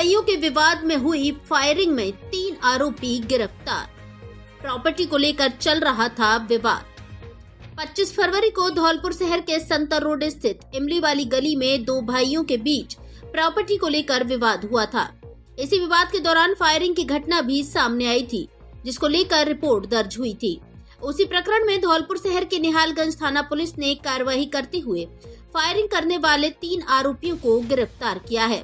भाइयों के विवाद में हुई फायरिंग में 3 आरोपी गिरफ्तार। प्रॉपर्टी को लेकर चल रहा था विवाद। 25 फरवरी को धौलपुर शहर के संतर रोड स्थित इमली वाली गली में 2 भाइयों के बीच प्रॉपर्टी को लेकर विवाद हुआ था। इसी विवाद के दौरान फायरिंग की घटना भी सामने आई थी, जिसको लेकर रिपोर्ट दर्ज हुई थी। उसी प्रकरण में धौलपुर शहर के निहालगंज थाना पुलिस ने कार्रवाई करते हुए फायरिंग करने वाले 3 आरोपियों को गिरफ्तार किया है।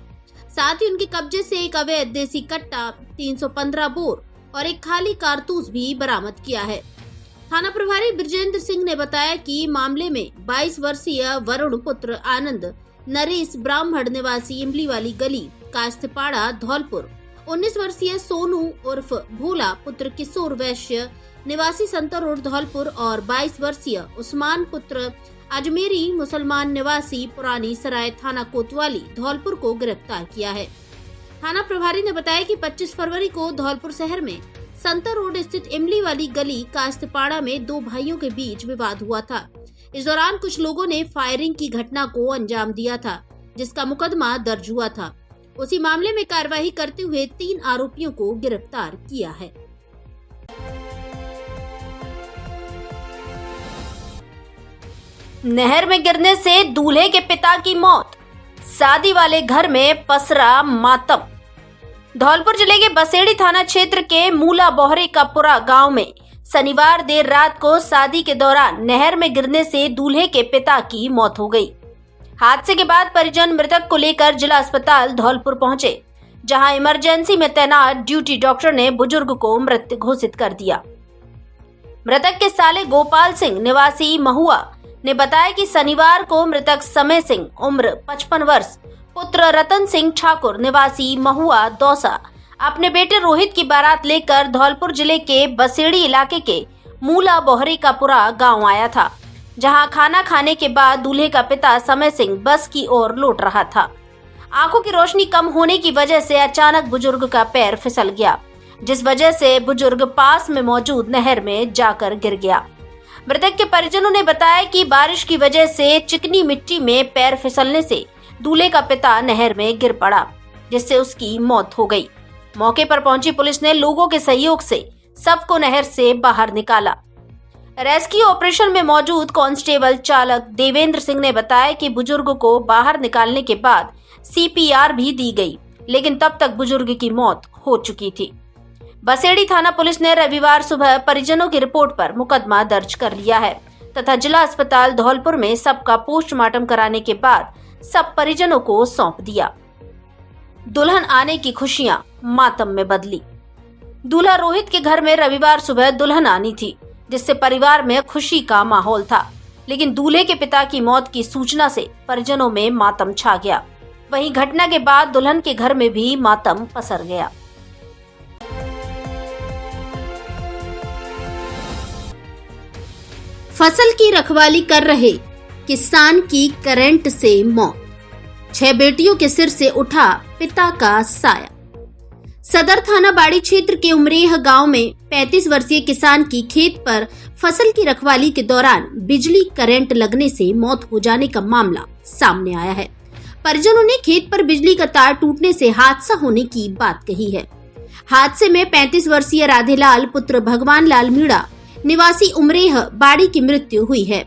साथ ही उनके कब्जे से एक अवैध देसी कट्टा, 315 बोर और एक खाली कारतूस भी बरामद किया है। थाना प्रभारी ब्रजेंद्र सिंह ने बताया कि मामले में 22 वर्षीय वरुण पुत्र आनंद नरेश ब्राह्मण निवासी इमली वाली गली कास्तपाड़ा धौलपुर, 19 वर्षीय सोनू उर्फ भोला पुत्र किशोर वैश्य निवासी संतर रोड धौलपुर और 22 वर्षीय उस्मान पुत्र अजमेरी मुसलमान निवासी पुरानी सराय थाना कोतवाली धौलपुर को गिरफ्तार किया है। थाना प्रभारी ने बताया कि 25 फरवरी को धौलपुर शहर में संतर रोड स्थित इमली वाली गली कास्तपाड़ा में 2 भाइयों के बीच विवाद हुआ था। इस दौरान कुछ लोगों ने फायरिंग की घटना को अंजाम दिया था, जिसका मुकदमा दर्ज हुआ था। उसी मामले में कार्रवाई करते हुए 3 आरोपियों को गिरफ्तार किया है। नहर में गिरने से दूल्हे के पिता की मौत, शादी वाले घर में पसरा मातम। धौलपुर जिले के बसेड़ी थाना क्षेत्र के मूला बोहरे का पुरा गांव में शनिवार देर रात को शादी के दौरान नहर में गिरने से दूल्हे के पिता की मौत हो गई। हादसे के बाद परिजन मृतक को लेकर जिला अस्पताल धौलपुर पहुंचे, जहां इमरजेंसी में तैनात ड्यूटी डॉक्टर ने बुजुर्ग को मृत घोषित कर दिया। मृतक के साले गोपाल सिंह निवासी महुआ ने बताया कि शनिवार को मृतक समय सिंह उम्र 55 वर्ष पुत्र रतन सिंह ठाकुर निवासी महुआ दौसा अपने बेटे रोहित की बारात लेकर धौलपुर जिले के बसेड़ी इलाके के मूला बोहरे का पुरा गांव आया था, जहां खाना खाने के बाद दूल्हे का पिता समय सिंह बस की ओर लौट रहा था। आंखों की रोशनी कम होने की वजह से अचानक बुजुर्ग का पैर फिसल गया, जिस वजह से बुजुर्ग पास में मौजूद नहर में जाकर गिर गया। मृतक के परिजनों ने बताया कि बारिश की वजह से चिकनी मिट्टी में पैर फिसलने से दूल्हे का पिता नहर में गिर पड़ा, जिससे उसकी मौत हो गई। मौके पर पहुंची पुलिस ने लोगों के सहयोग से शव को नहर से बाहर निकाला। रेस्क्यू ऑपरेशन में मौजूद कांस्टेबल चालक देवेंद्र सिंह ने बताया कि बुजुर्ग को बाहर निकालने के बाद CPR भी दी गई, लेकिन तब तक बुजुर्ग की मौत हो चुकी थी। बसेड़ी थाना पुलिस ने रविवार सुबह परिजनों की रिपोर्ट पर मुकदमा दर्ज कर लिया है तथा जिला अस्पताल धौलपुर में शव का पोस्टमार्टम कराने के बाद सब परिजनों को सौंप दिया। दुल्हन आने की खुशियां मातम में बदली। दूल्हा रोहित के घर में रविवार सुबह दुल्हन आनी थी, जिससे परिवार में खुशी का माहौल था, लेकिन दूल्हे के पिता की मौत की सूचना से परिजनों में मातम छा गया। वहीं घटना के बाद दुल्हन के घर में भी मातम पसर गया। फसल की रखवाली कर रहे किसान की करंट से मौत, 6 बेटियों के सिर से उठा पिता का साया। सदर थाना बाड़ी क्षेत्र के उमरेह गांव में 35 वर्षीय किसान की खेत पर फसल की रखवाली के दौरान बिजली करंट लगने से मौत हो जाने का मामला सामने आया है। परिजनों ने खेत पर बिजली का तार टूटने से हादसा होने की बात कही है। हादसे में 35 वर्षीय राधेलाल पुत्र भगवान लाल मीणा निवासी उमरेह बाड़ी की मृत्यु हुई है।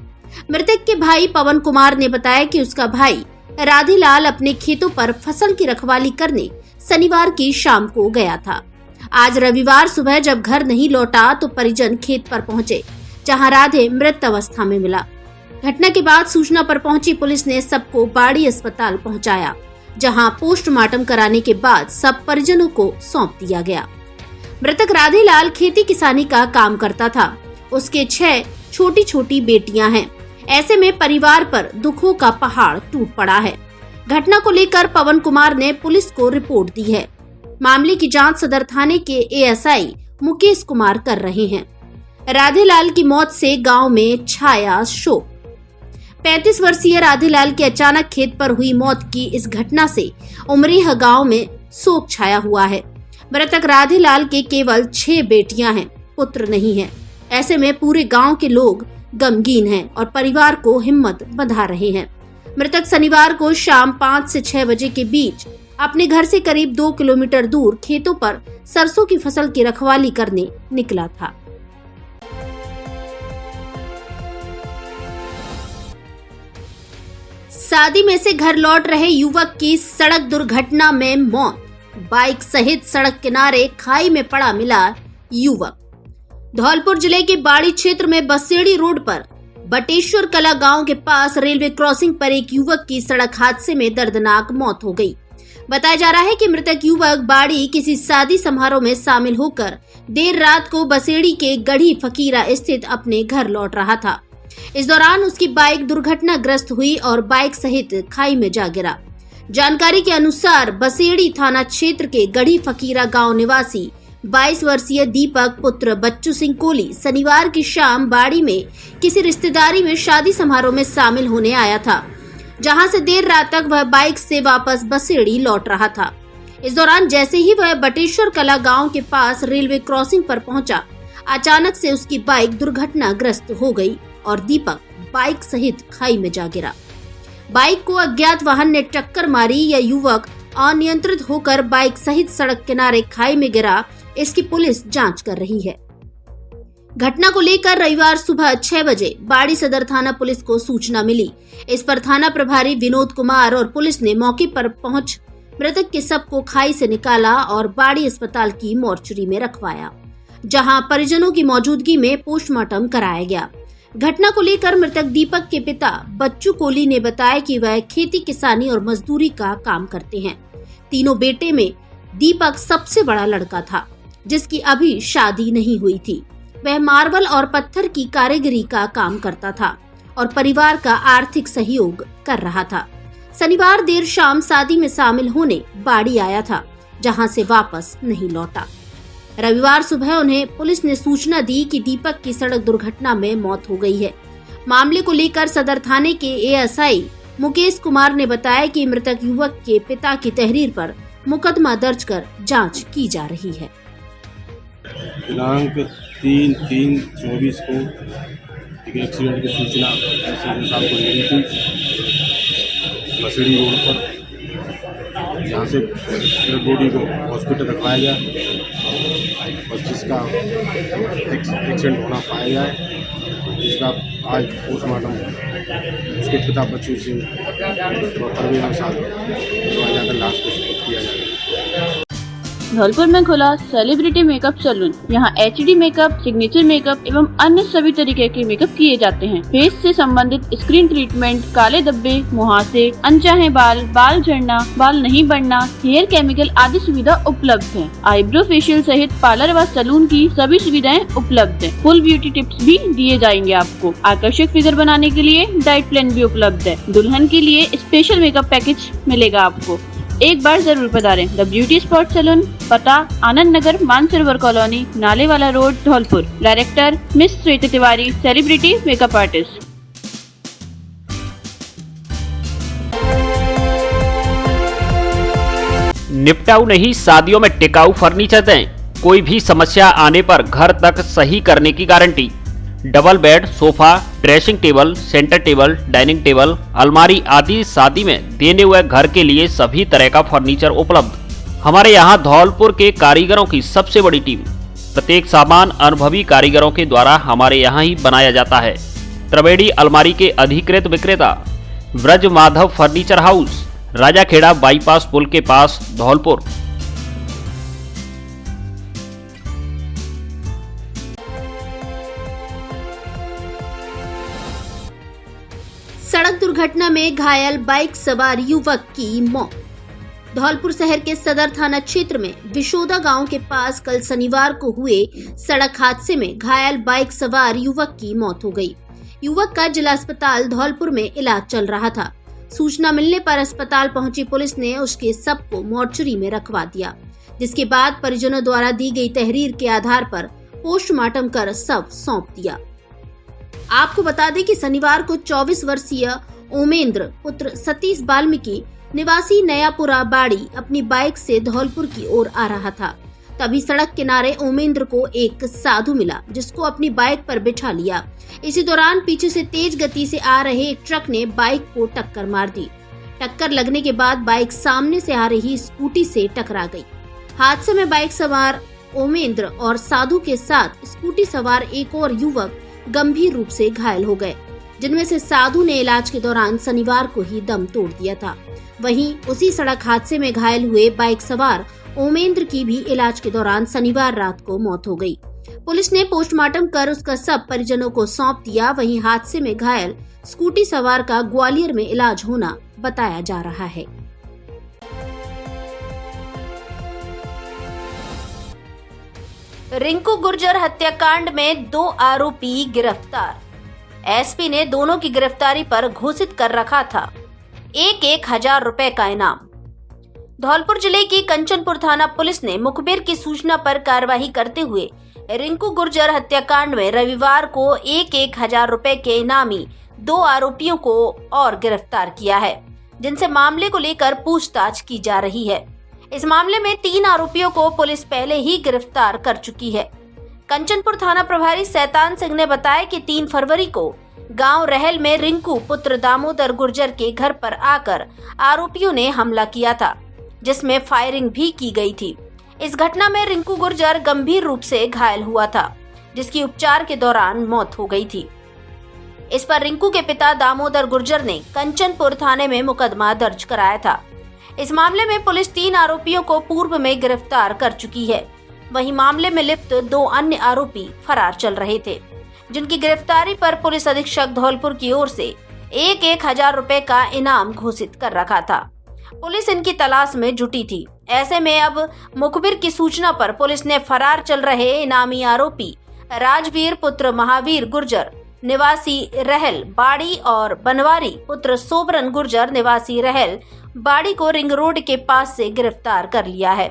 मृतक के भाई पवन कुमार ने बताया कि उसका भाई राधेलाल अपने खेतों पर फसल की रखवाली करने शनिवार की शाम को गया था। आज रविवार सुबह जब घर नहीं लौटा तो परिजन खेत पर पहुंचे, जहां राधे मृत अवस्था में मिला। घटना के बाद सूचना पर पहुंची पुलिस ने सबको बाड़ी अस्पताल पहुंचाया, जहां पोस्टमार्टम कराने के बाद सब परिजनों को सौंप दिया गया। मृतक राधेलाल खेती किसानी का काम करता था। उसके 6 छोटी छोटी बेटियां हैं। ऐसे में परिवार पर दुखों का पहाड़ टूट पड़ा है। घटना को लेकर पवन कुमार ने पुलिस को रिपोर्ट दी है। मामले की जांच सदर थाने के ASI मुकेश कुमार कर रहे हैं। राधेलाल की मौत से गांव में छाया शोक। 35 वर्षीय राधेलाल की अचानक खेत पर हुई मौत की इस घटना से उमरेह गांव में शोक छाया हुआ है। मृतक राधेलाल के केवल 6 बेटियां हैं, पुत्र नहीं है। ऐसे में पूरे गांव के लोग गमगीन हैं और परिवार को हिम्मत बंधा रहे हैं। मृतक शनिवार को शाम 5 से 6 बजे के बीच अपने घर से करीब 2 किलोमीटर दूर खेतों पर सरसों की फसल की रखवाली करने निकला था। शादी में से घर लौट रहे युवक की सड़क दुर्घटना में मौत। बाइक सहित सड़क किनारे खाई में पड़ा मिला युवक। धौलपुर जिले के बाड़ी क्षेत्र में बसेड़ी रोड पर बटेश्वर कला गांव के पास रेलवे क्रॉसिंग पर एक युवक की सड़क हादसे में दर्दनाक मौत हो गई। बताया जा रहा है कि मृतक युवक बाड़ी किसी शादी समारोह में शामिल होकर देर रात को बसेड़ी के गढ़ी फकीरा स्थित अपने घर लौट रहा था। इस दौरान उसकी बाइक दुर्घटनाग्रस्त हुई और बाइक सहित खाई में जा गिरा। जानकारी के अनुसार बसेड़ी थाना क्षेत्र के गढ़ी फकीरा गांव निवासी 22 वर्षीय दीपक पुत्र बच्चू सिंह कोहली शनिवार की शाम बाड़ी में किसी रिश्तेदारी में शादी समारोह में शामिल होने आया था, जहां से देर रात तक वह बाइक से वापस बसेड़ी लौट रहा था। इस दौरान जैसे ही वह बटेश्वर कला गांव के पास रेलवे क्रॉसिंग पर पहुंचा, अचानक से उसकी बाइक दुर्घटनाग्रस्त हो गई और दीपक बाइक सहित खाई में जा गिरा। बाइक को अज्ञात वाहन ने टक्कर मारी। यह युवक अनियंत्रित होकर बाइक सहित सड़क किनारे खाई में गिरा, इसकी पुलिस जांच कर रही है। घटना को लेकर रविवार सुबह 6 बजे बाड़ी सदर थाना पुलिस को सूचना मिली। इस पर थाना प्रभारी विनोद कुमार और पुलिस ने मौके पर पहुंच मृतक के शव को खाई से निकाला और बाड़ी अस्पताल की मोर्चरी में रखवाया, जहां परिजनों की मौजूदगी में पोस्टमार्टम कराया गया। घटना को लेकर मृतक दीपक के पिता बच्चू कोहली ने बताया कि वह खेती किसानी और मजदूरी का काम करते हैं। तीनों बेटे में दीपक सबसे बड़ा लड़का था, जिसकी अभी शादी नहीं हुई थी। वह मार्बल और पत्थर की कारीगरी का काम करता था और परिवार का आर्थिक सहयोग कर रहा था। शनिवार देर शाम शादी में शामिल होने बाड़ी आया था, जहां से वापस नहीं लौटा। रविवार सुबह उन्हें पुलिस ने सूचना दी कि दीपक की सड़क दुर्घटना में मौत हो गई है। मामले को लेकर सदर थाने के एएसआई मुकेश कुमार ने बताया कि मृतक युवक के पिता की तहरीर पर मुकदमा दर्ज कर जांच की जा रही है। दिनांक 3/3/24 को एक एक्सीडेंट की सूचना एसएसपी साहब को मिली थी बसेड़ी रोड पर, जहाँ से बॉडी को हॉस्पिटल रखवाया गया और जिसका एक्सीडेंट होना पाया गया है, जिसका आज पोस्टमार्टम उसके पिता बच्चू सिंह और परिवार के साथ जाकर लाश को सुपुर्द किया जाएगा। धौलपुर में खुला सेलिब्रिटी मेकअप सैलून। यहाँ एचडी मेकअप, सिग्नेचर मेकअप एवं अन्य सभी तरीके के मेकअप किए जाते हैं। फेस से संबंधित स्क्रीन ट्रीटमेंट, काले धब्बे, मुहासे, अनचाहे बाल, बाल झड़ना, बाल नहीं बढ़ना, हेयर केमिकल आदि सुविधा उपलब्ध है। आईब्रो फेशियल सहित पार्लर व सैलून की सभी सुविधाएं उपलब्ध है। फुल ब्यूटी टिप्स भी दिए जाएंगे आपको। आकर्षक फिगर बनाने के लिए डाइट प्लान भी उपलब्ध है। दुल्हन के लिए स्पेशल मेकअप पैकेज मिलेगा आपको। एक बार जरूर पधारें। द ब्यूटी स्पॉट सैलून, पता Anand Nagar, Mansarovar colony, Nalewala road, Dholpur. Director miss Shweta Tiwari, celebrity makeup artist. निपटाऊ नहीं, शादियों में टिकाऊ फर्नीचर दें। कोई भी समस्या आने पर घर तक सही करने की guarantee. Double bed, sofa, dressing table, centre table, dining table, अलमारी आदि शादी में देने हुए घर के लिए सभी तरह का फर्नीचर उपलब्ध। हमारे यहाँ धौलपुर के कारीगरों की सबसे बड़ी टीम। प्रत्येक सामान अनुभवी कारीगरों के द्वारा हमारे यहाँ ही बनाया जाता है। त्रिवेणी अलमारी के अधिकृत विक्रेता Braj Madhav furniture house, Rajakhera bypass पुल के पास, धौलपुर। सड़क दुर्घटना में घायल बाइक सवार युवक की मौत। धौलपुर शहर के सदर थाना क्षेत्र में विशोदा गांव के पास कल शनिवार को हुए सड़क हादसे में घायल बाइक सवार युवक की मौत हो गई। युवक का जिला अस्पताल धौलपुर में इलाज चल रहा था। सूचना मिलने पर अस्पताल पहुंची पुलिस ने उसके शव को मोर्चरी में रखवा दिया, जिसके बाद परिजनों द्वारा दी गई तहरीर के आधार पर पोस्टमार्टम कर शव सौंप दिया। आपको बता दें कि शनिवार को 24 वर्षीय ओमेंद्र पुत्र सतीश वाल्मीकि निवासी नयापुरा बाड़ी अपनी बाइक से धौलपुर की ओर आ रहा था। तभी सड़क किनारे ओमेंद्र को एक साधु मिला, जिसको अपनी बाइक पर बिठा लिया। इसी दौरान पीछे से तेज गति से आ रहे एक ट्रक ने बाइक को टक्कर मार दी। टक्कर लगने के बाद बाइक सामने से आ रही स्कूटी से टकरा गई। हादसे में बाइक सवार ओमेंद्र और साधु के साथ स्कूटी सवार एक और युवक गंभीर रूप से घायल हो गए, जिनमें से साधु ने इलाज के दौरान शनिवार को ही दम तोड़ दिया था। वहीं उसी सड़क हादसे में घायल हुए बाइक सवार ओमेंद्र की भी इलाज के दौरान शनिवार रात को मौत हो गई। पुलिस ने पोस्टमार्टम कर उसका शव परिजनों को सौंप दिया। वहीं हादसे में घायल स्कूटी सवार का ग्वालियर में इलाज होना बताया जा रहा है। रिंकू गुर्जर हत्याकांड में 2 आरोपी गिरफ्तार। एसपी ने दोनों की गिरफ्तारी पर घोषित कर रखा था 1,000 रुपए का इनाम। धौलपुर जिले की कंचनपुर थाना पुलिस ने मुखबिर की सूचना पर कार्रवाई करते हुए रिंकू गुर्जर हत्याकांड में रविवार को 1,000 रुपए के इनामी 2 आरोपियों को और गिरफ्तार किया है, जिनसे मामले को लेकर पूछताछ की जा रही है। इस मामले में 3 आरोपियों को पुलिस पहले ही गिरफ्तार कर चुकी है। कंचनपुर थाना प्रभारी शैतान सिंह ने बताया कि 3 फरवरी को गांव रहल में रिंकू पुत्र दामोदर गुर्जर के घर पर आकर आरोपियों ने हमला किया था, जिसमें फायरिंग भी की गई थी। इस घटना में रिंकू गुर्जर गंभीर रूप से घायल हुआ था, जिसकी उपचार के दौरान मौत हो गई थी। इस पर रिंकू के पिता दामोदर गुर्जर ने कंचनपुर थाने में मुकदमा दर्ज कराया था। इस मामले में पुलिस 3 आरोपियों को पूर्व में गिरफ्तार कर चुकी है। वहीं मामले में लिप्त 2 अन्य आरोपी फरार चल रहे थे, जिनकी गिरफ्तारी पर पुलिस अधीक्षक धौलपुर की ओर से 1,000 रुपए का इनाम घोषित कर रखा था। पुलिस इनकी तलाश में जुटी थी। ऐसे में अब मुखबिर की सूचना पर पुलिस ने फरार चल रहे इनामी आरोपी राजवीर पुत्र महावीर गुर्जर निवासी रहल बाड़ी और बनवारी पुत्र सोबरन गुर्जर निवासी रहल बाड़ी को रिंग रोड के पास से गिरफ्तार कर लिया है।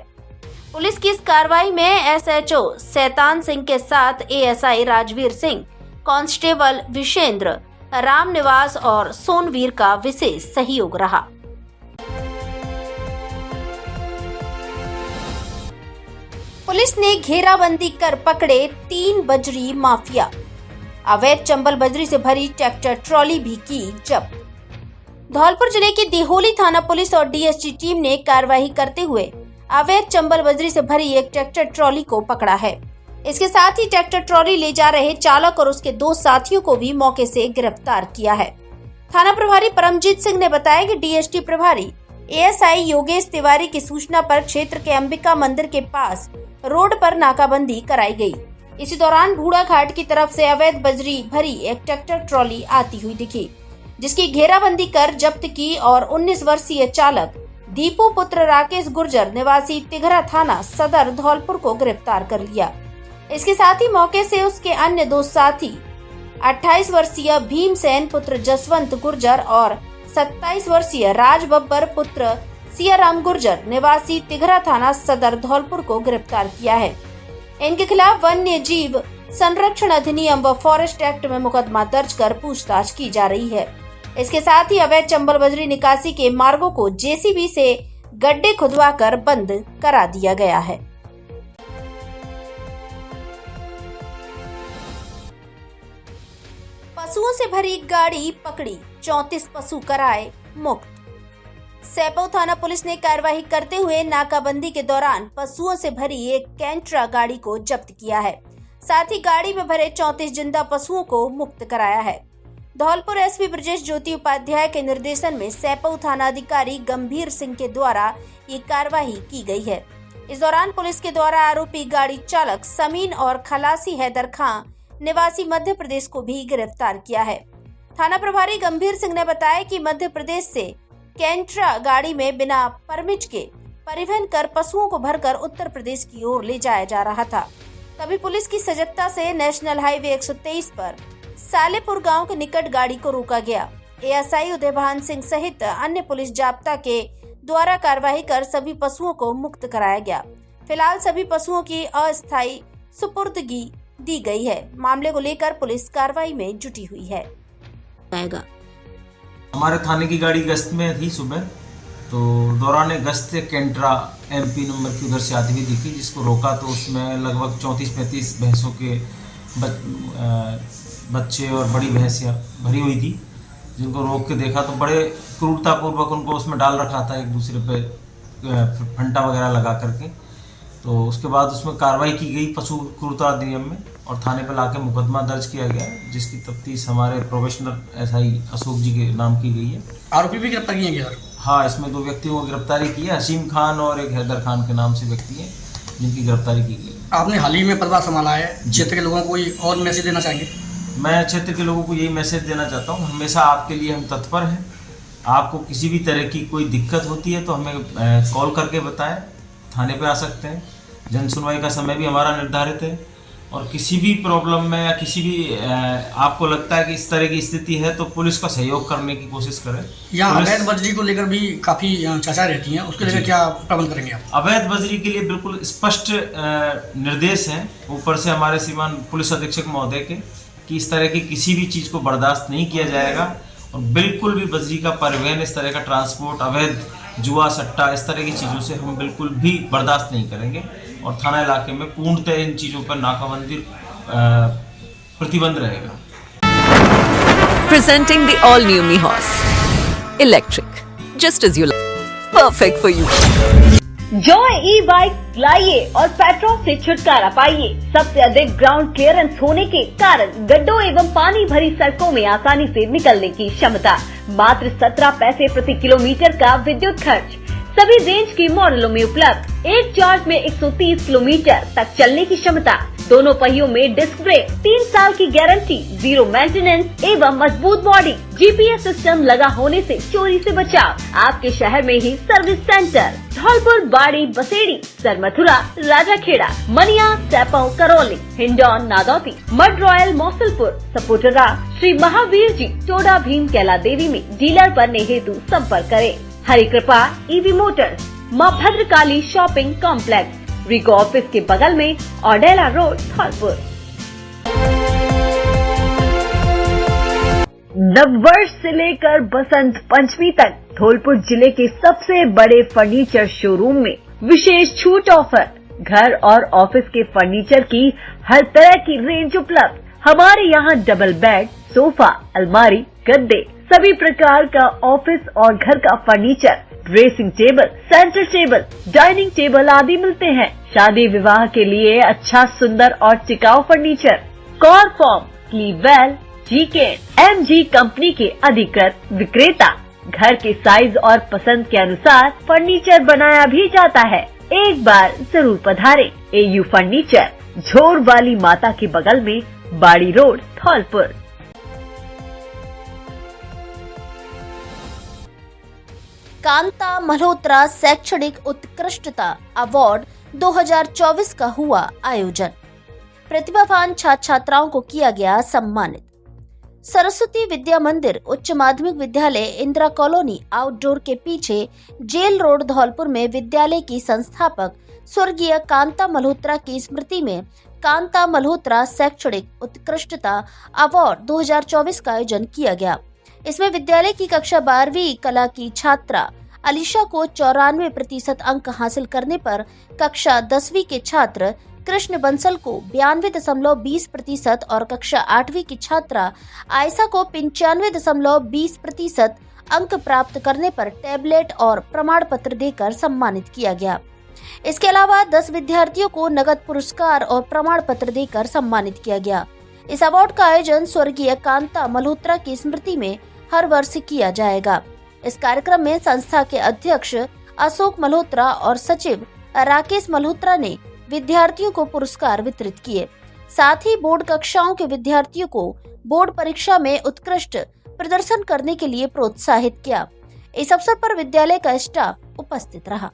पुलिस की इस कार्रवाई में एसएचओ शैतान सिंह के साथ एएसआई राजवीर सिंह, कांस्टेबल विशेंद्र, रामनिवास और सोनवीर का विशेष सहयोग रहा। पुलिस ने घेराबंदी कर पकड़े 3 बजरी माफिया। अवैध चंबल बजरी से भरी ट्रैक्टर ट्रॉली भी की जब्त। धौलपुर जिले की दिहोली थाना पुलिस और डीएसटी टीम ने कार्रवाई करते हुए अवैध चंबल बजरी से भरी एक ट्रैक्टर ट्रॉली को पकड़ा है। इसके साथ ही ट्रैक्टर ट्रॉली ले जा रहे चालक और उसके 2 साथियों को भी मौके से गिरफ्तार किया है। थाना प्रभारी परमजीत सिंह ने बताया कि डीएसटी प्रभारी एएसआई योगेश तिवारी की सूचना पर क्षेत्र के अंबिका मंदिर के पास रोड पर नाकाबंदी कराई गई। इसी दौरान बूढ़ा घाट की तरफ से अवैध बजरी भरी एक ट्रैक्टर ट्रॉली आती हुई दिखी, जिसकी घेराबंदी कर जब्त की और 19 वर्षीय चालक दीपू पुत्र राकेश गुर्जर निवासी तिघरा थाना सदर धौलपुर को गिरफ्तार कर लिया। इसके साथ ही मौके से उसके अन्य 2 साथी 28 वर्षीय भीमसेन पुत्र जसवंत गुर्जर और 27 वर्षीय राज बब्बर पुत्र सियाराम गुर्जर निवासी तिघरा थाना सदर धौलपुर को गिरफ्तार किया है। इनके खिलाफ वन्य जीव संरक्षण अधिनियम व फॉरेस्ट एक्ट में मुकदमा दर्ज कर पूछताछ की जा रही है। इसके साथ ही अवैध चंबल बजरी निकासी के मार्गों को जेसीबी से गड्ढे खुदवाकर बंद करा दिया गया है। पशुओं से भरी गाड़ी पकड़ी, 34 पशु कराए मुक्त। सैपौ थाना पुलिस ने कार्रवाई करते हुए नाकाबंदी के दौरान पशुओं से भरी एक कैंट्रा गाड़ी को जब्त किया है। साथ ही गाड़ी में भरे 34 जिंदा पशुओं को मुक्त कराया है। धौलपुर एसपी ब्रजेश ज्योति उपाध्याय के निर्देशन में सैपौ थाना अधिकारी गंभीर सिंह के द्वारा ये कार्रवाई की गई है। इस दौरान पुलिस के द्वारा आरोपी गाड़ी चालक समीन और खलासी हैदर खां निवासी मध्य प्रदेश को भी गिरफ्तार किया है। थाना प्रभारी गंभीर सिंह ने बताया कि मध्य प्रदेश से कैंट्रा गाड़ी में बिना परमिट के परिवहन कर पशुओं को भरकर उत्तर प्रदेश की ओर ले जाया जा रहा था। तभी पुलिस की सजगता से नेशनल हाईवे 123 पर सालेपुर गांव के निकट गाड़ी को रोका गया। एएसआई उदयभान सिंह सहित अन्य पुलिस जाब्ता के द्वारा कार्रवाई कर सभी पशुओं को मुक्त कराया गया। फिलहाल सभी पशुओं की अस्थायी सुपुर्दगी दी गई है। मामले को लेकर पुलिस कार्रवाई में जुटी हुई है। हमारे थाने की गाड़ी गश्त में थी सुबह, तो दौरान गश्त से कैंट्रा एमपी नंबर की उधर से आती हुई दिखी, जिसको रोका तो उसमें लगभग 34-35 भैंसों के बच्चे और बड़ी भैंसियाँ भरी हुई थी। जिनको रोक के देखा तो बड़े क्रूरतापूर्वक उनको उसमें डाल रखा था, एक दूसरे पे फंटा वगैरह लगा करके। तो उसके बाद उसमें कार्रवाई की गई पशु क्रूरता अधिनियम में और थाने पर लाके मुकदमा दर्ज किया गया, जिसकी तफ्तीश हमारे प्रोफेशनल एसआई अशोक जी के नाम की गई है। आरोपी भी गिरफ्तार किए गए? हाँ, इसमें 2 व्यक्तियों को गिरफ्तारी की है, हसीम खान और एक हैदर खान के नाम से व्यक्ति हैं जिनकी गिरफ्तारी की गई। आपने हाल ही में पदभार संभाला है, क्षेत्र के लोगों को कोई और मैसेज देना चाहेंगे? मैं क्षेत्र के लोगों को यही मैसेज देना चाहता हूँ, हमेशा आपके लिए हम तत्पर हैं। आपको किसी भी तरह की कोई दिक्कत होती है तो हमें कॉल करके बताएं, थाने पे आ सकते हैं। जन सुनवाई का समय भी हमारा निर्धारित है और किसी भी प्रॉब्लम में या किसी भी आपको लगता है कि इस तरह की स्थिति है तो पुलिस का सहयोग करने की कोशिश करें। यहाँ अवैध बजरी को लेकर भी काफ़ी चर्चा रहती है, उसके लेकर क्या प्रबंध करेंगे आप? अवैध बजरी के लिए बिल्कुल स्पष्ट निर्देश हैं ऊपर से हमारे श्रीमान पुलिस अधीक्षक महोदय के कि इस तरह की किसी भी चीज़ को बर्दाश्त नहीं किया जाएगा और बिल्कुल भी बजरी का परिवहन, इस तरह का ट्रांसपोर्ट, अवैध जुआ सट्टा, इस तरह की चीज़ों से हम बिल्कुल भी बर्दाश्त नहीं करेंगे और थाना इलाके में पूर्णतः इन चीज़ों पर नाकाबंदी प्रतिबंध रहेगा। Presenting the all-new Mihos. Electric. Just as you like. Perfect for you. Joy E bike लाइए और पेट्रोल से छुटकारा पाइए। सबसे अधिक ग्राउंड क्लियरेंस होने के कारण गड्ढों एवं पानी भरी सड़कों में आसानी से निकलने की क्षमता। मात्र 17 पैसे प्रति किलोमीटर का विद्युत खर्च। सभी रेंज के मॉडलों में उपलब्ध। एक चार्ज में 130 किलोमीटर तक चलने की क्षमता। दोनों पहियों में डिस्क ब्रेक, 3 साल की गारंटी, 0 मेंटेनेंस एवं मजबूत बॉडी। जीपीएस सिस्टम लगा होने से चोरी से बचाव। आपके शहर में ही सर्विस सेंटर धौलपुर, बाड़ी, बसेड़ी, सरमथुरा, राजाखेड़ा, मनिया, सैपौ, करौली, हिंडौन, नादौती, मड रॉयल, मौसलपुर, सपोटरा, श्री महावीर जी, टोडा भीम, कैला देवी में डीलर बनने हेतु संपर्क करें। हरि कृपा ईवी मोटर्स, माँ भद्रकाली शॉपिंग कॉम्प्लेक्स, रिगो ऑफिस के बगल में, ऑडेला रोड, धौलपुर। नववर्ष से लेकर बसंत पंचमी तक धौलपुर जिले के सबसे बड़े फर्नीचर शोरूम में विशेष छूट ऑफर। घर और ऑफिस के फर्नीचर की हर तरह की रेंज उपलब्ध। हमारे यहाँ डबल बेड, सोफा, अलमारी, गद्दे, सभी प्रकार का ऑफिस और घर का furniture, dressing table, centre table, dining table आदि मिलते हैं। शादी विवाह के लिए अच्छा, सुंदर और टिकाऊ फर्नीचर। कॉरफॉर्म, क्लीवेल, जीके, एमजी कंपनी के अधिकृत विक्रेता। घर के साइज और पसंद के अनुसार फर्नीचर बनाया भी जाता है। एक बार जरूर पधारें। एयू फर्नीचर, झोर वाली माता के बगल में, बाड़ी रोड, धौलपुर। कांता मल्होत्रा शैक्षणिक उत्कृष्टता अवार्ड 2024 का हुआ आयोजन। प्रतिभावान छात्र छात्राओं को किया गया सम्मानित। सरस्वती विद्या मंदिर उच्च माध्यमिक विद्यालय इंदिरा कॉलोनी आउटडोर के पीछे जेल रोड धौलपुर में विद्यालय की संस्थापक स्वर्गीय कांता मल्होत्रा की स्मृति में कांता मल्होत्रा शैक्षणिक उत्कृष्टता अवार्ड 2024 का आयोजन किया गया। इसमें विद्यालय की कक्षा 12वीं कला की छात्रा अलीशा को 94% अंक हासिल करने पर कक्षा 10वीं के छात्र कृष्ण बंसल को 92.20% और कक्षा 8वीं की छात्रा आयशा को 95.20% अंक प्राप्त करने पर टैबलेट और प्रमाण पत्र देकर सम्मानित किया गया। इसके अलावा 10 विद्यार्थियों को नगद पुरस्कार और प्रमाण पत्र देकर सम्मानित किया गया। इस अवार्ड का आयोजन स्वर्गीय कांता मल्होत्रा की स्मृति में हर वर्ष किया जाएगा। इस कार्यक्रम में संस्था के अध्यक्ष अशोक मल्होत्रा और सचिव राकेश मल्होत्रा ने विद्यार्थियों को पुरस्कार वितरित किए। साथ ही बोर्ड कक्षाओं के विद्यार्थियों को बोर्ड परीक्षा में उत्कृष्ट प्रदर्शन करने के लिए प्रोत्साहित किया। इस अवसर पर विद्यालय का स्टाफ उपस्थित रहा।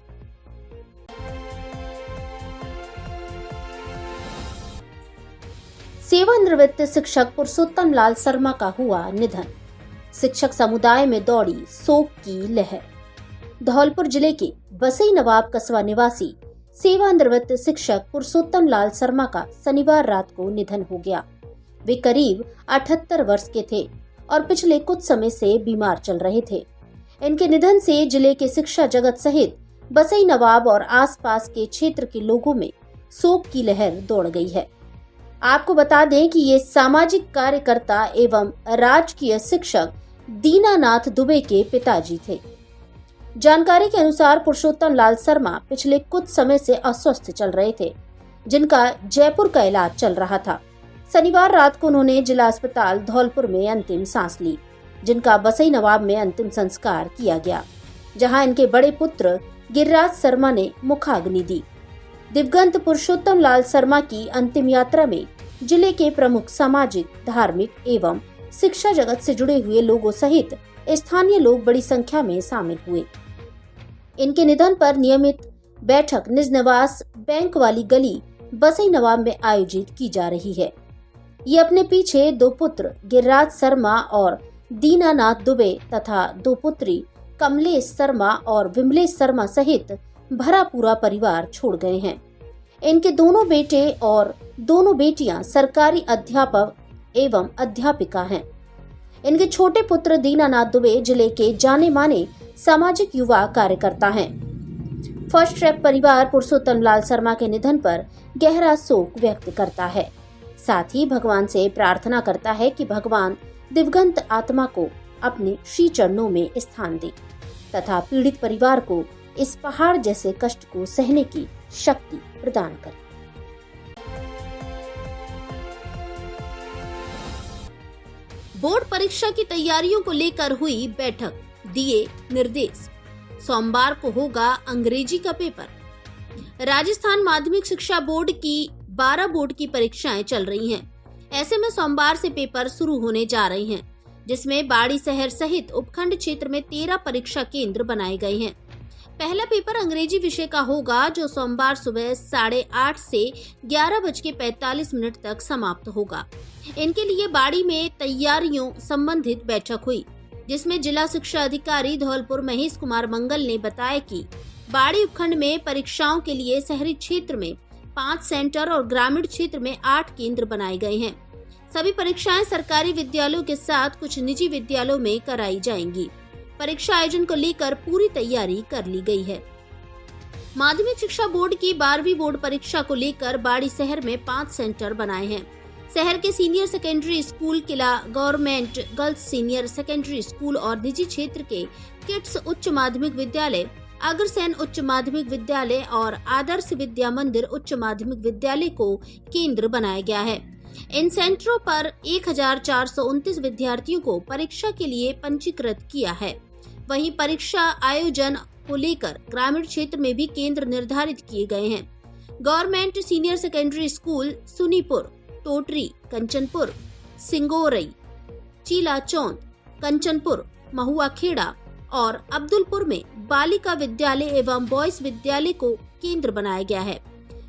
सेवानिवृत्त शिक्षक पुरुषोत्तम लाल शर्मा का हुआ निधन। शिक्षक समुदाय में दौड़ी शोक की लहर। धौलपुर जिले के बसई नवाब कस्बा निवासी सेवानिवृत्त शिक्षक पुरुषोत्तम लाल शर्मा का शनिवार रात को निधन हो गया। वे करीब 78 वर्ष के थे और पिछले कुछ समय से बीमार चल रहे थे। इनके निधन से जिले के शिक्षा जगत सहित बसई नवाब और आसपास के क्षेत्र के लोगों में शोक की लहर दौड़ गई है। आपको बता दें कि ये सामाजिक कार्यकर्ता एवं राजकीय शिक्षक दीनानाथ दुबे के पिताजी थे। जानकारी के अनुसार पुरुषोत्तम लाल शर्मा पिछले कुछ समय से अस्वस्थ चल रहे थे, जिनका जयपुर का इलाज चल रहा था। शनिवार रात को उन्होंने जिला अस्पताल धौलपुर में अंतिम सांस ली, जिनका बसई नवाब में अंतिम संस्कार किया गया, जहां इनके बड़े पुत्र गिरिराज शर्मा ने मुखाग्नि दी। दिवंगत पुरुषोत्तम लाल शर्मा की अंतिम यात्रा में जिले के प्रमुख सामाजिक, धार्मिक एवं शिक्षा जगत से जुड़े हुए लोगों सहित स्थानीय लोग बड़ी संख्या में शामिल हुए। इनके निधन पर नियमित बैठक निज निवास बैंक वाली गली बसई नवाब में आयोजित की जा रही है। ये अपने पीछे 2 पुत्र गिरिराज शर्मा और दीनानाथ दुबे तथा 2 पुत्री कमलेश शर्मा और विमलेश शर्मा सहित भरा पूरा परिवार छोड़ गए हैं। इनके दोनों बेटे और दोनों बेटियां सरकारी अध्यापक एवं अध्यापिका हैं। इनके छोटे पुत्र दीनानाथ दुबे जिले के जाने माने सामाजिक युवा कार्यकर्ता हैं। फर्स्ट ट्रैक परिवार पुरुषोत्तम लाल शर्मा के निधन पर गहरा शोक व्यक्त करता है। साथ ही भगवान से प्रार्थना करता है कि भगवान दिवंगत आत्मा को अपने श्री चरणों में स्थान दे तथा पीड़ित परिवार को इस पहाड़ जैसे कष्ट को सहने की शक्ति प्रदान करे। बोर्ड परीक्षा की तैयारियों को लेकर हुई बैठक, दिए निर्देश। सोमवार को होगा अंग्रेजी का पेपर। राजस्थान माध्यमिक शिक्षा बोर्ड की 12 बोर्ड की परीक्षाएं चल रही हैं। ऐसे में सोमवार से पेपर शुरू होने जा रहे हैं, जिसमें बाड़ी शहर सहित उपखंड क्षेत्र में 13 परीक्षा केंद्र बनाए गए हैं। पहला पेपर अंग्रेजी विषय का होगा, जो सोमवार सुबह 8:30 से 11:45 तक समाप्त होगा। इनके लिए बाड़ी में तैयारियों संबंधित बैठक हुई, जिसमें जिला शिक्षा अधिकारी धौलपुर महेश कुमार मंगल ने बताया कि बाड़ी उपखंड में परीक्षाओं के लिए शहरी क्षेत्र में 5 सेंटर और ग्रामीण क्षेत्र में 8 केंद्र बनाए गए हैं। सभी परीक्षाएं सरकारी विद्यालयों के साथ कुछ निजी विद्यालयों में कराई जाएंगी। परीक्षा आयोजन को लेकर पूरी तैयारी कर ली गई है। माध्यमिक शिक्षा बोर्ड की 12वीं बोर्ड परीक्षा को लेकर बाड़ी शहर में 5 सेंटर बनाए हैं। शहर के सीनियर सेकेंडरी स्कूल, किला government girls senior secondary school और निजी क्षेत्र के किड्स उच्च माध्यमिक विद्यालय, अग्रसेन उच्च माध्यमिक विद्यालय और आदर्श विद्या मंदिर उच्च माध्यमिक विद्यालय को केंद्र बनाया गया है। इन सेंटरों पर 1429 विद्यार्थियों को परीक्षा के लिए पंजीकृत किया है। वहीं परीक्षा आयोजन को लेकर ग्रामीण क्षेत्र में भी केंद्र निर्धारित किए गए हैं। Government senior secondary school Sunipur, Totri, Kanchanpur, Singorai, Chilachaund, Kanchanpur, Mahuakheda और अब्दुलपुर में बालिका विद्यालय एवं बॉयज विद्यालय को केंद्र बनाया गया है।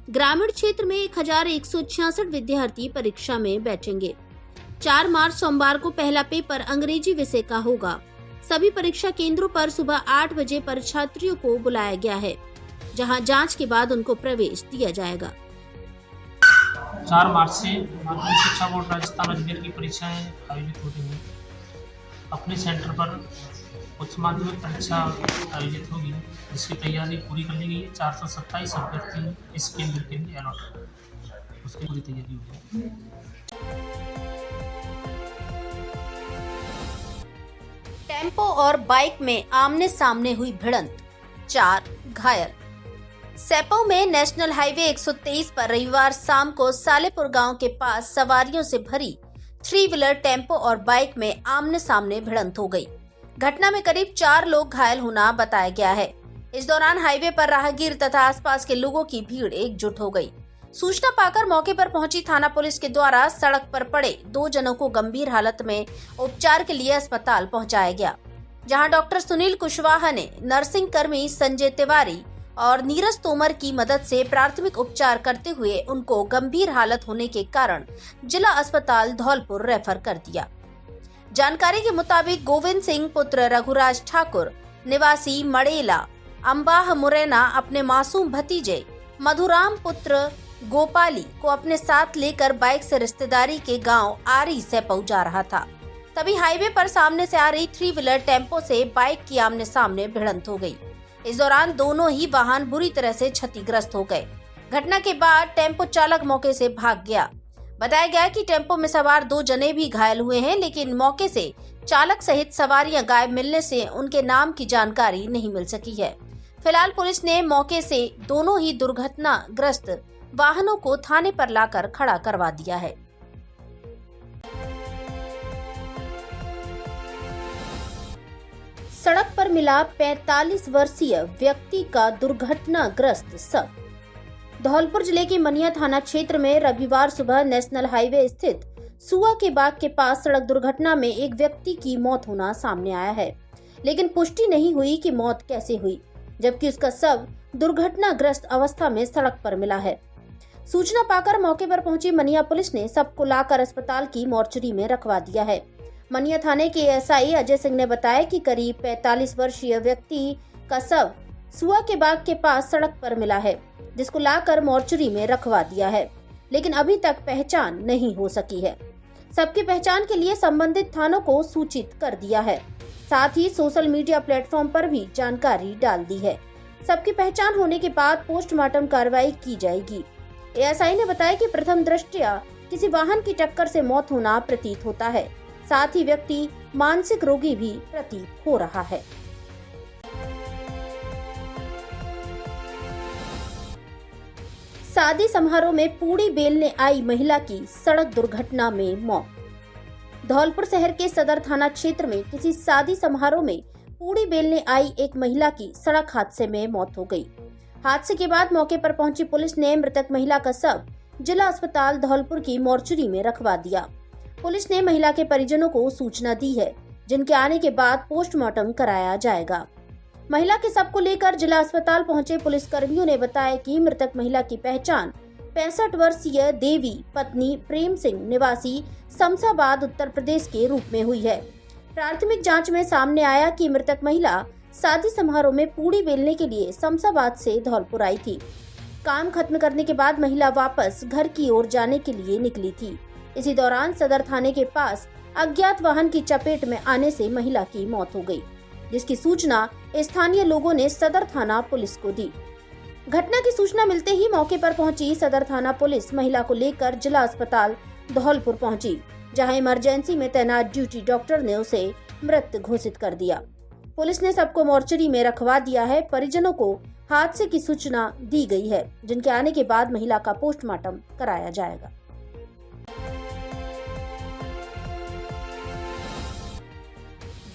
ग्रामीण क्षेत्र में 1166 विद्यार्थी परीक्षा में बैठेंगे। 4 मार्च सोमवार को पहला पेपर अंग्रेजी विषय का होगा। सभी परीक्षा केंद्रों पर सुबह 8 बजे परीक्षार्थियों को बुलाया गया है, जहां जांच के बाद उनको प्रवेश दिया जाएगा। 4 मार्च से माध्यमिक शिक्षा बोर्ड राजस्थान अजमेर की परीक्षाएं आयोजित हो रही हैं। अपने सेंटर पर उच्च माध्यमिक परीक्षा आयोजित होगी, जिसकी तैयारी पूरी कर ली गई है। 427 अभ्यर्थी इस केंद्र के लिए अलॉट है, उसकी पूरी तैयारी होगी। टेम्पो और बाइक में आमने सामने हुई भिड़ंत, 4 घायल। सेपो में नेशनल हाईवे 123 पर रविवार शाम को सालेपुर गांव के पास सवारियों से भरी 3 व्हीलर टेम्पो और बाइक में आमने सामने भिड़ंत हो गई। घटना में करीब 4 लोग घायल होना बताया गया है। इस दौरान हाईवे पर राहगीर तथा आसपास के लोगों की भीड़ एकजुट हो गई। सूचना पाकर मौके पर पहुंची थाना पुलिस के द्वारा सड़क पर पड़े 2 जनों को गंभीर हालत में उपचार के लिए अस्पताल पहुंचाया गया, जहां डॉक्टर सुनील कुशवाहा ने नर्सिंग कर्मी संजय तिवारी और नीरज तोमर की मदद से प्राथमिक उपचार करते हुए उनको गंभीर हालत होने के कारण जिला अस्पताल धौलपुर रेफर कर दिया। जानकारी के मुताबिक गोविंद सिंह पुत्र रघुराज ठाकुर निवासी मड़ेला अंबाह मुरैना अपने मासूम भतीजे मधुराम पुत्र गोपाली को अपने साथ लेकर बाइक से रिश्तेदारी के गांव आरी सेपौ जा रहा था। तभी हाईवे पर सामने से आ रही 3 व्हीलर टेम्पो से बाइक की आमने सामने भिड़ंत हो गई। इस दौरान दोनों ही वाहन बुरी तरह से क्षतिग्रस्त हो गए। घटना के बाद टेम्पो चालक मौके से भाग गया। बताया गया कि टेम्पो में सवार 2 जने भी घायल हुए हैं, लेकिन मौके से चालक सहित सवारियां गायब मिलने से उनके नाम की जानकारी नहीं मिल सकी है। फिलहाल पुलिस ने मौके से दोनों ही दुर्घटनाग्रस्त वाहनों को थाने पर लाकर खड़ा करवा दिया है। सड़क पर मिला 45 वर्षीय व्यक्ति का दुर्घटनाग्रस्त शव। धौलपुर जिले के मनिया थाना क्षेत्र में रविवार सुबह नेशनल हाईवे स्थित सुआ के बाग के पास सड़क दुर्घटना में एक व्यक्ति की मौत होना सामने आया है, लेकिन पुष्टि नहीं हुई कि मौत कैसे हुई, जबकि उसका शव दुर्घटनाग्रस्त अवस्था में सड़क पर मिला है। सूचना पाकर मौके पर पहुंची मनिया पुलिस ने शव को लाकर अस्पताल की मोर्चरी में रखवा दिया है। मनिया थाने के एसआई अजय सिंह ने बताया कि करीब 45 वर्षीय व्यक्ति का शव सुआ के बाग के पास सड़क पर मिला है, जिसको लाकर मोर्चरी में रखवा दिया है, लेकिन अभी तक पहचान नहीं हो सकी है। सबकी पहचान के लिए संबंधित थानों को सूचित कर दिया है, साथ ही सोशल मीडिया प्लेटफॉर्म पर भी जानकारी डाल दी है। सबकी पहचान होने के बाद पोस्टमार्टम कार्रवाई की जाएगी। एएसआई ने बताया कि प्रथम दृष्टया किसी वाहन की टक्कर से मौत होना प्रतीत होता है, साथ ही व्यक्ति मानसिक रोगी भी प्रतीत हो रहा है। शादी समारोह में पूड़ी बेलने आई महिला की सड़क दुर्घटना में मौत। धौलपुर शहर के सदर थाना क्षेत्र में किसी शादी समारोह में पूड़ी बेलने आई एक महिला की सड़क हादसे में मौत हो गई। हादसे के बाद मौके पर पहुंची पुलिस ने मृतक महिला का शव जिला अस्पताल धौलपुर की मोर्चरी में रखवा दिया। पुलिस ने महिला के परिजनों को सूचना दी है, जिनके आने के बाद पोस्टमार्टम कराया जाएगा। महिला के शव को लेकर जिला अस्पताल पहुंचे पुलिस कर्मियों ने बताया कि मृतक महिला की पहचान 65 वर्षीय देवी पत्नी प्रेम सिंह निवासी शमशाबाद उत्तर प्रदेश के रूप में हुई है। प्राथमिक जांच में सामने आया कि मृतक महिला शादी समारोह में पूड़ी बेलने के लिए शमशाबाद से धौलपुर आई थी। काम खत्म करने के बाद महिला वापस घर की ओर जाने के लिए निकली थी। इसी दौरान सदर थाने के पास अज्ञात वाहन की चपेट में आने से महिला की मौत हो गई, जिसकी सूचना स्थानीय लोगों ने सदर थाना पुलिस को दी। घटना की सूचना मिलते ही मौके पर पहुंची सदर थाना पुलिस महिला को लेकर जिला अस्पताल धौलपुर पहुंची, जहां इमरजेंसी में तैनात ड्यूटी डॉक्टर ने उसे मृत घोषित कर दिया। पुलिस ने सबको मोर्चरी में रखवा दिया है। परिजनों को हादसे की सूचना दी गई है, जिनके आने के बाद महिला का पोस्टमार्टम कराया जाएगा।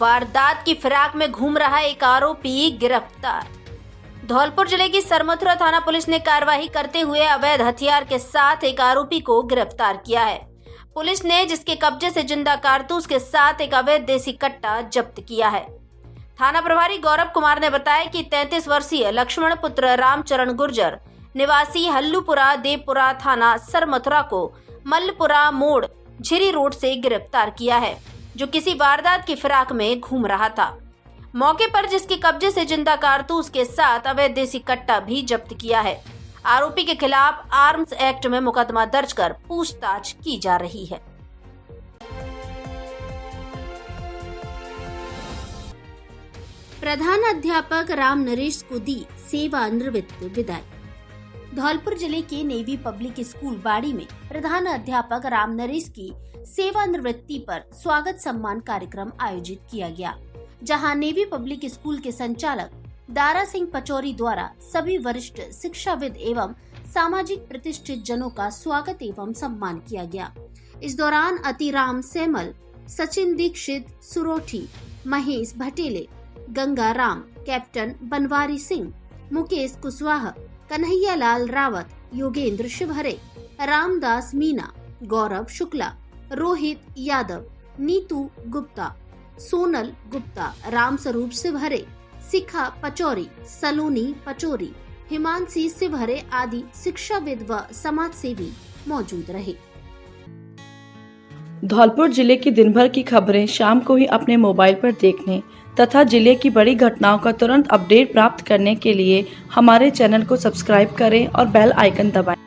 वारदात की फिराक में घूम रहा एक आरोपी गिरफ्तार। धौलपुर जिले की सरमथुरा थाना पुलिस ने कार्रवाई करते हुए अवैध हथियार के साथ एक आरोपी को गिरफ्तार किया है। पुलिस ने जिसके कब्जे से जिंदा कारतूस के साथ एक अवैध देसी कट्टा जब्त किया है। थाना प्रभारी गौरव कुमार ने बताया कि 33 वर्षीय लक्ष्मण पुत्र रामचरण गुर्जर निवासी हल्लूपुरा देवपुरा थाना सरमथुरा को मल्लपुरा मोड़ झिरी रोड से गिरफ्तार किया है, जो किसी वारदात की फिराक में घूम रहा था। मौके पर जिसके कब्जे से जिंदा कारतूस के साथ अवैध देसी कट्टा भी जब्त किया है। आरोपी के खिलाफ आर्म्स एक्ट में मुकदमा दर्ज कर पूछताछ की जा रही है। प्रधान अध्यापक राम नरेश को दी सेवानिवृत्त विदाई। धौलपुर जिले के नेवी पब्लिक स्कूल बाड़ी में प्रधान अध्यापक राम नरेश की सेवानिवृत्ति पर स्वागत सम्मान कार्यक्रम आयोजित किया गया, जहां नेवी पब्लिक स्कूल के संचालक दारा सिंह पचौरी द्वारा सभी वरिष्ठ शिक्षाविद एवं सामाजिक प्रतिष्ठित जनों का स्वागत एवं सम्मान किया गया। इस दौरान अतिराम सेमल, सचिन दीक्षित सुरोठी, महेश भटेले, गंगा राम, कैप्टन बनवारी सिंह, मुकेश कुशवाहा, कन्हैया लाल रावत, योगेंद्र शिवहरे, रामदास मीना, गौरव शुक्ला, रोहित यादव, नीतू गुप्ता, सोनल गुप्ता, रामस्वरूप शिवहरे, शिखा पचौरी, सलोनी पचौरी, हिमांशी शिवहरे आदि शिक्षाविद व समाज सेवी मौजूद रहे। धौलपुर जिले की दिन भर की खबरें शाम को ही अपने मोबाइल पर देखने तथा जिले की बड़ी घटनाओं का तुरंत अपडेट प्राप्त करने के लिए हमारे चैनल को सब्सक्राइब करें और बेल आइकन दबाएं।